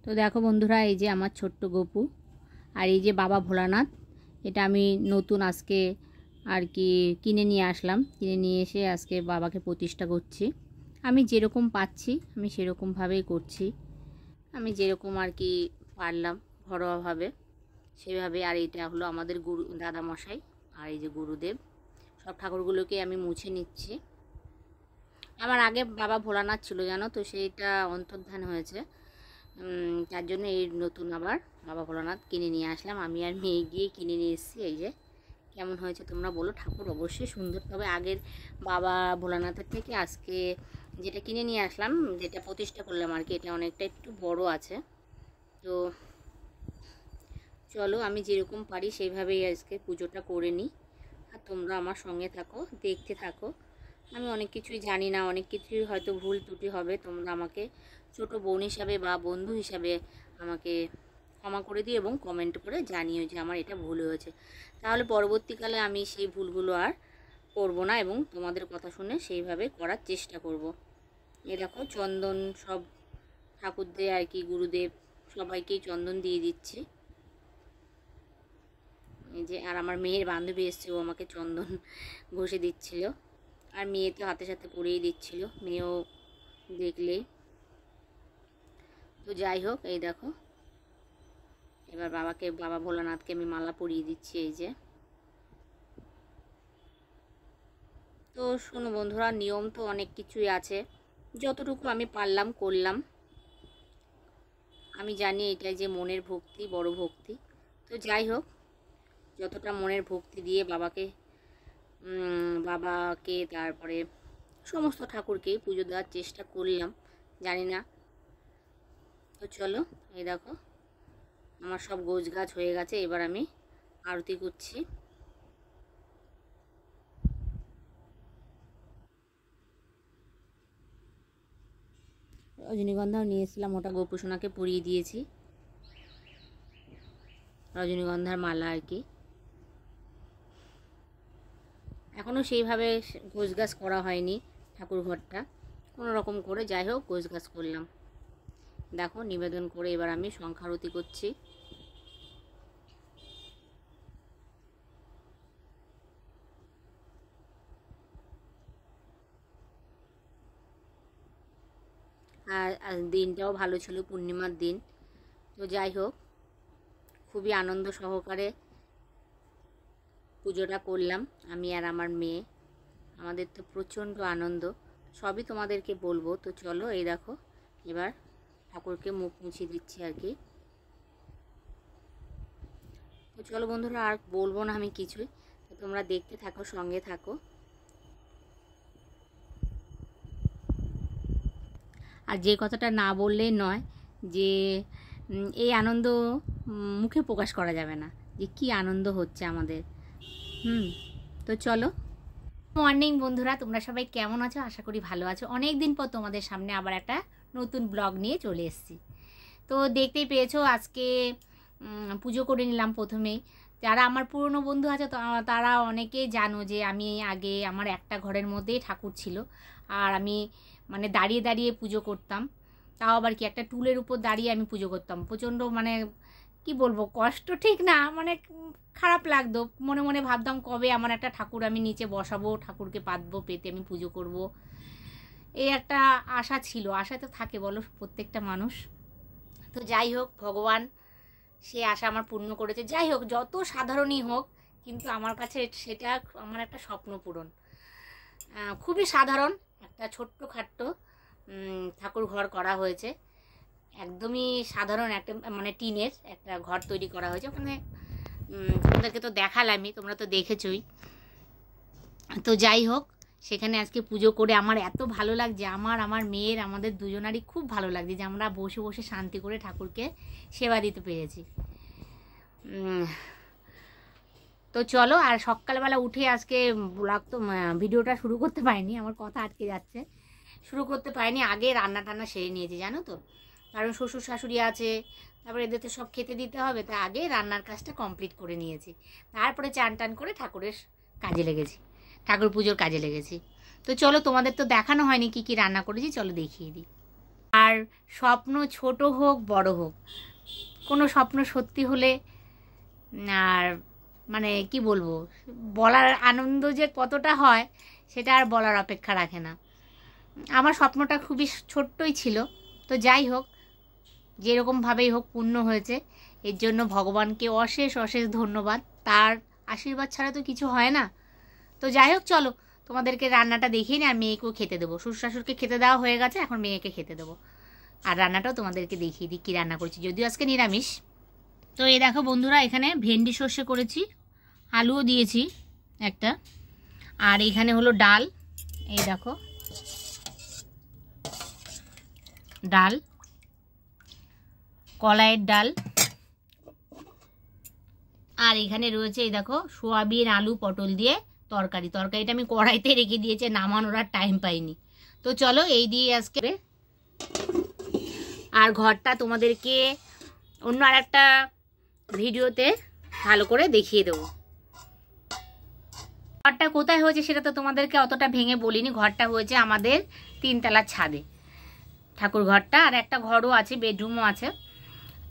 তো দেখো বন্ধুরা, এই যে আমার ছোট্ট গপু আর এই যে বাবা ভোলানাথ, এটা আমি নতুন আজকে আর কি কিনে নিয়ে আসলাম। কিনে নিয়ে এসে আজকে বাবাকে প্রতিষ্ঠা করছি। আমি যেরকম পাচ্ছি আমি সেরকমভাবেই করছি, আমি যেরকম আর কি পারলাম ঘরোয়াভাবে সেভাবে। আর এটা হলো আমাদের গুরু দাদামশাই, আর এই যে গুরুদেব, সব ঠাকুরগুলোকে আমি মুছে নিচ্ছি। আমার আগে বাবা ভোলানাথ ছিল জানো তো, সেইটা অন্তর্ধান হয়েছে, তার জন্য এই নতুন আবার বাবা ভোলানাথ কিনে নিয়ে আসলাম। আমি আর মেয়ে গিয়ে কিনে নিয়ে এসেছি। এই যে কেমন হয়েছে তোমরা বলো। ঠাকুর অবশ্যই সুন্দর, তবে আগের বাবা ভোলানাথের থেকে আজকে যেটা কিনে নিয়ে আসলাম, যেটা প্রতিষ্ঠা করলাম আর কি, এটা অনেকটা একটু বড় আছে। তো চলো আমি যেরকম পারি সেইভাবেই আজকে পুজোটা করে নিই, আর তোমরা আমার সঙ্গে থাকো, দেখতে থাকো। আমি অনেক কিছুই জানি না, অনেক কিছুই হয়তো ভুল ত্রুটি হবে, তোমরা আমাকে ছোট বোন হিসাবে বা বন্ধু হিসাবে আমাকে ক্ষমা করে দিও এবং কমেন্ট করে জানিও যে আমার এটা ভুল হয়েছে। তাহলে পরবর্তীকালে আমি সেই ভুলগুলো আর করব না এবং তোমাদের কথা শুনে সেইভাবে করার চেষ্টা করব। এ দেখো চন্দন সব ঠাকুরদের আর কি, গুরুদেব সবাইকেই চন্দন দিয়ে দিচ্ছি। এই যে আর আমার মেয়ের বান্ধবী এসছে, ও আমাকে চন্দন ঘষে দিচ্ছিল, আর মেয়ে তো হাতে সাথে পরিয়ে দিচ্ছিল, মেয়েও দেখলেই। তো যাই হোক, এই দেখো এবার বাবা ভোলানাথকে আমি মালা পরিয়ে দিচ্ছি। এই যে, তো শোনো বন্ধুরা, নিয়ম তো অনেক কিছুই আছে, যতটুকু আমি পারলাম করলাম। আমি জানি এটাই যে মনের ভক্তি, বড় ভক্তি। তো যাই হোক, যতটা মনের ভক্তি দিয়ে বাবাকে তারপরে সমস্ত ঠাকুরকেই পুজো দেওয়ার চেষ্টা করলাম, জানি না। তো চলো, এই দেখো আমার সব গোছ গাছ হয়ে গেছে, এবার আমি আরতি করছি। রজনীগন্ধাও নিয়ে এসেছিলাম, ওটা গোপুসোনাকে পরিয়ে দিয়েছি, রজনীগন্ধার মালা আর কি। এখনও সেইভাবে গোছগাছ করা হয়নি ঠাকুর ঘরটা, কোনো রকম করে যাই হোক গোছগাছ করলাম। দেখো নিবেদন করে এবার আমি সংখ্যারতি করছি। আর দিনটাও ভালো ছিল, পূর্ণিমার দিন। তো যাই হোক, খুবই আনন্দ সহকারে পুজোটা করলাম আমি আর আমার মেয়ে। আমাদের তো প্রচণ্ড আনন্দ, সবই তোমাদেরকে বলবো। তো চলো, এই দেখো এবার ঠাকুরকে মুখ মুছিয়ে দিচ্ছি আর কি। তো চলো বন্ধুরা, আর বলবো না আমি কিছুই, তো তোমরা দেখতে থাকো, সঙ্গে থাকো। আর যে কথাটা না বললেই নয়, যে এই আনন্দ মুখে প্রকাশ করা যাবে না, যে কি আনন্দ হচ্ছে আমাদের। তো চলো। মর্নিং বন্ধুরা, তোমরা সবাই কেমন আছো? আশা করি ভালো আছো। অনেক দিন পর তোমাদের সামনে আবার একটা নতুন ব্লগ নিয়ে চলে এসেছি। তো দেখতেই পেয়েছো, আজকে পুজো করে নিলাম প্রথমেই। যারা আমার পুরনো বন্ধু আছে তারা অনেকেই জানো যে আমি আগে আমার একটা ঘরের মধ্যেই ঠাকুর ছিল, আর আমি মানে দাঁড়িয়ে দাঁড়িয়ে পুজো করতাম। তাও আবার কি একটা টুলের উপর দাঁড়িয়ে আমি পুজো করতাম। প্রচণ্ড মানে কি বলবো, কষ্ট ঠিক না, মানে খারাপ লাগতো। মনে মনে ভাবতাম কবে আমার একটা ঠাকুর আমি নিচে বসাবো, ঠাকুরকে পাতবো, পেতে আমি পুজো করব। এই একটা আশা ছিল, আশা তো থাকে বলো প্রত্যেকটা মানুষ। তো যাই হোক, ভগবান সে আশা আমার পূর্ণ করেছে। যাই হোক, যত সাধারণই হোক, কিন্তু আমার কাছে সেটা আমার একটা স্বপ্ন পূরণ। খুবই সাধারণ একটা ছোট্টখাট্ট ঠাকুর ঘর করা হয়েছে, একদমই সাধারণ একটা মানে টিনের একটা ঘর তৈরি করা হয়েছে। ওখানে তোমাদেরকে তো দেখালামই, তোমরা তো দেখেছই। তো যাই হোক, সেখানে আজকে পুজো করে আমার এত ভালো লাগছে, আমার মেয়ের, আমাদের দুজনারই খুব ভালো লাগছে যে আমরা বসে বসে শান্তি করে ঠাকুরকে সেবা দিতে পেরেছি। তো চলো, আর সকালবেলা উঠে আজকে ব্লগ তো ভিডিওটা শুরু করতে পারিনি, আমার কথা আটকে যাচ্ছে, শুরু করতে পারিনি। আগে রান্না টান্না সেরে নিয়েছি জানো তো, কারণ শ্বশুর শাশুড়ি আছে, তারপরে এদের তো সব খেতে দিতে হবে, তা আগে রান্নার কাজটা কমপ্লিট করে নিয়েছি। তারপরে চান টান করে ঠাকুরের কাজে লেগেছি, ঠাকুর পুজোর কাজে লেগেছি। তো চলো, তোমাদের তো দেখানো হয়নি কি কি রান্না করেছি, চলো দেখিয়ে দিই। আর স্বপ্ন ছোট হোক বড় হোক, কোনো স্বপ্ন সত্যি হলে আর মানে কি বলবো, বলার আনন্দ যে কতটা হয় সেটা আর বলার অপেক্ষা রাখে না। আমার স্বপ্নটা খুবই ছোট্টই ছিল, তো যাই হোক, যেরকমভাবেই হোক পূর্ণ হয়েছে, এর জন্য ভগবানকে অশেষ অশেষ ধন্যবাদ। তার আশীর্বাদ ছাড়া তো কিছু হয় না। তো যাই হোক, চলো তোমাদেরকে রান্নাটা দেখিয়ে নিই, আর মেয়েকেও খেতে দেবো। শ্বশুর-শাশুড়িকে খেতে দেওয়া হয়ে গেছে, এখন মেয়েকে খেতে দেবো। আর রান্নাটাও তোমাদেরকে দেখিয়ে দিই কী রান্না করেছি, যদিও আজকে নিরামিষ। তো এই দেখো বন্ধুরা, এখানে ভেন্ডি সর্ষে করেছি, আলুও দিয়েছি একটা, আর এখানে হলো ডাল। এই দেখো ডাল, কলাইয়ের ডাল। আর এখানে রয়েছে এই দেখো সোয়াবিন আলু পটল দিয়ে তরকারিটা আমি কড়াইতে রেখে দিয়েছি, নামানোর আর টাইম পাইনি। তো চলো এই দিয়ে আজকে। আর ঘরটা তোমাদেরকে অন্য আর একটা ভিডিওতে ভালো করে দেখিয়ে দেবো। ঘরটা কোথায় হয়েছে সেটা তো তোমাদেরকে অতটা ভেঙে বলিনি। ঘরটা হয়েছে আমাদের 3 তলার ছাদে, ঠাকুর ঘরটা, আর একটা ঘরও আছে, বেডরুমও আছে।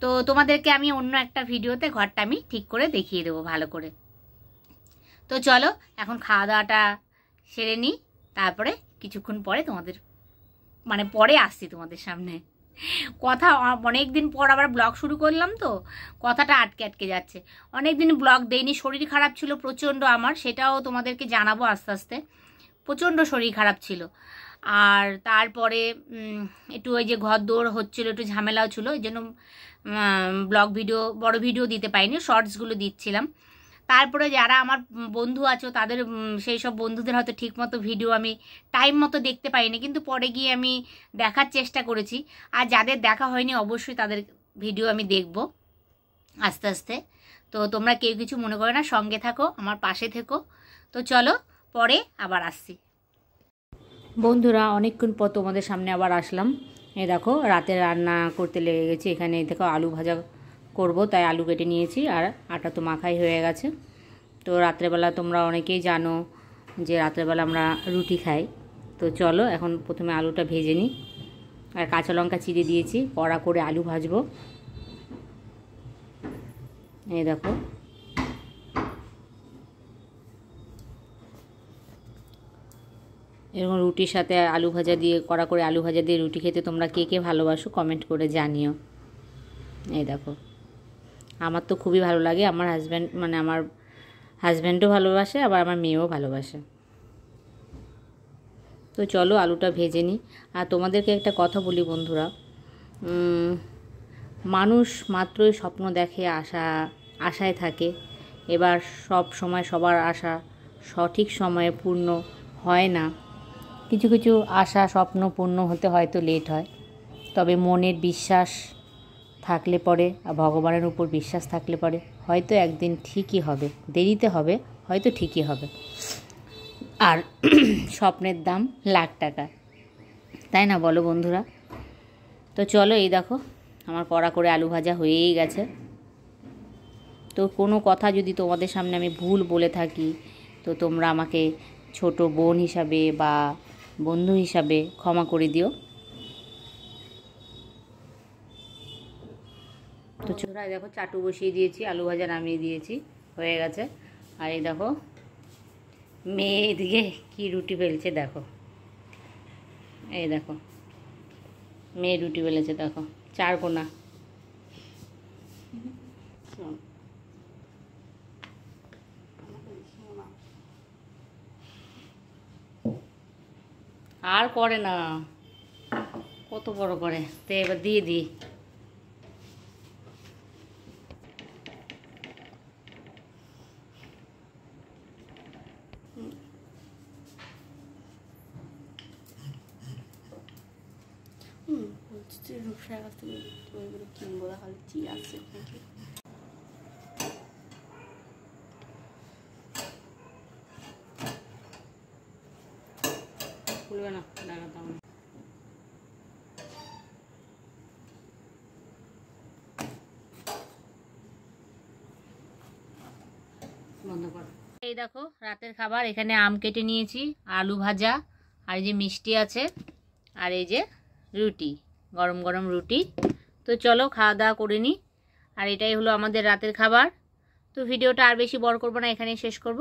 তো তোমাদেরকে আমি অন্য একটা ভিডিওতে ঘরটা আমি ঠিক করে দেখিয়ে দেবো ভালো করে। তো চলো এখন খাওয়া দাওয়াটা সেরে নিই, তারপরে কিছুক্ষণ পরে তোমাদের পরে আসছি তোমাদের সামনে। কথা অনেক দিন পর আবার ব্লগ শুরু করলাম, তো কথাটা আটকে আটকে যাচ্ছে। অনেক দিন ব্লগ দেইনি, শরীর খারাপ ছিল প্রচণ্ড আমার, সেটাও তোমাদেরকে জানাবো আস্তে আস্তে। প্রচণ্ড শরীর খারাপ ছিল, আর তারপরে একটু ওই যে ঘর দৌড় হচ্ছিলো, একটু ঝামেলাও ছিল, এই জন্য ব্লগ ভিডিও বড় ভিডিও দিতে পারিনি, শর্টসগুলো দিচ্ছিলাম। তারপরে যারা আমার বন্ধু আছো তাদের সেই সব বন্ধুদের হয়তো ঠিকমতো ভিডিও আমি টাইম মতো দেখতে পাইনি, কিন্তু পরে গিয়ে আমি দেখার চেষ্টা করেছি। আর যাদের দেখা হয়নি অবশ্যই তাদের ভিডিও আমি দেখব আস্তে আস্তে। তো তোমরা কেউ কিছু মনে করো না, সঙ্গে থাকো, আমার পাশে থেকো। তো চলো পরে আবার আসছি বন্ধুরা। অনেকক্ষণ পর তোমাদের সামনে আবার আসলাম। এই দেখো রাতে রান্না করতে লেগে গেছি। এখানে দেখো আলু ভাজা করব, তাই আলু কেটে নিয়েছি, আর আটা তো মাখাই হয়ে গেছে। তো রাত্রেবেলা তোমরা অনেকেই জানো যে রাত্রেবেলা আমরা রুটি খাই। তো চলো এখন প্রথমে আলুটা ভেজে নিই, আর কাঁচা লঙ্কা চিড়ে দিয়েছি, কড়া করে আলু ভাজবো। এই দেখো এরকম রুটির সাথে আলু ভাজা দিয়ে, কড়া করে আলু ভাজা দিয়ে রুটি খেতে তোমরা কে কে ভালোবাসো কমেন্ট করে জানিও। এই দেখো আমার তো খুবই ভালো লাগে, আমার আমার হাজব্যান্ডও ভালোবাসে, আবার আমার মেয়েও ভালোবাসে। তো চলো আলুটা ভেজে নিই। আর তোমাদেরকে একটা কথা বলি বন্ধুরা, মানুষ মাত্রই স্বপ্ন দেখে, আশায় থাকে। এবার সব সময় সবার আশা সঠিক সময়ে পূর্ণ হয় না। কিছু কিছু আশা স্বপ্ন পূর্ণ হতে হয়তো লেট হয়, তবে মনের বিশ্বাস থাকলে পরে, আর ভগবানের উপর বিশ্বাস থাকলে পরে হয়তো একদিন ঠিকই হবে। দেরিতে হবে, হয়তো ঠিকই হবে। আর স্বপ্নের দাম লাখ টাকা, তাই না বলো বন্ধুরা? তো চলো এই দেখো আমার কড়া করে আলু ভাজা হয়েই গেছে। তো কোনো কথা যদি তোমাদের সামনে আমি ভুল বলে থাকি, তো তোমরা আমাকে ছোট বোন হিসাবে বা বন্ধু হিসাবে ক্ষমা করে দিও। তো ছোটরা দেখো চাটু বসিয়ে দিয়েছি, আলু ভাজা নামিয়ে দিয়েছি, হয়ে গেছে। আর এই দেখো মেয়ে এদিকে কি রুটি বেলছে দেখো, এই দেখো মেয়ে রুটি বেলেছে দেখো, 4 কোনা। আর করে না, কত বড় করে, তো এবার দিয়ে দিই। রূপসার কাছ থেকে ওইগুলো কিনবো, তাহলে কি আছে নাকি। খুলবে না, দেখাতাম না। বন্ধ কর। এই দেখো রাতের খাবার, এখানে আম কেটে নিয়েছি, আলু ভাজা, আর এই যে মিষ্টি আছে, আর এই যে রুটি। গরম গরম রুটি। তো চলো খাওয়া দাওয়া করে নিই। আর এটাই হলো আমাদের রাতের খাবার। তো ভিডিওটা আর বেশি বড় করব না, এখানেই শেষ করব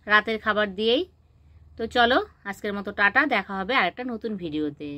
রাতের খাবার দিয়েই। তো চলো আজকের মতো টাটা, দেখা হবে আরেকটা নতুন ভিডিওতে।